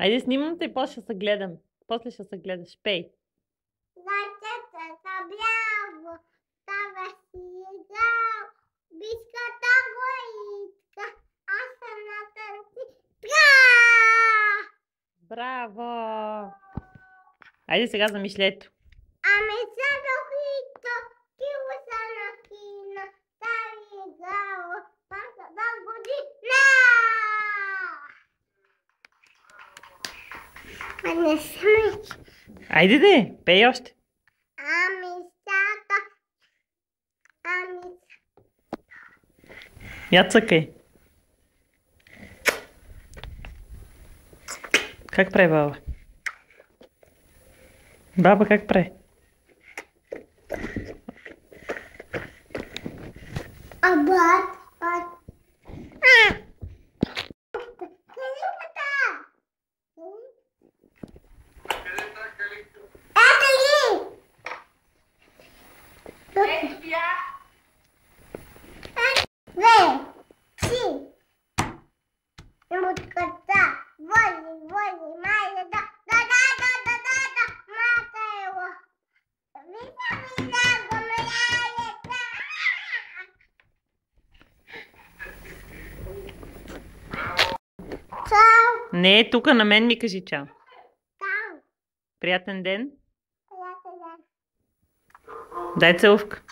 Айде снимам те и после ще се гледам. После ще се гледаш. Пей. Браво, става си играл, биската горичка, аз съм на търси. Браво! Айде сега за мишлето. Ами са дохито, кило са на кина, стари играло, паса да година. А не смеч. Айде де, пей още. Ами сака, ами... Я цъкай. Как прави баба? Баба как прави? Абат. Не, тук на мен ми кажи чао. Приятен ден. Дай целувка.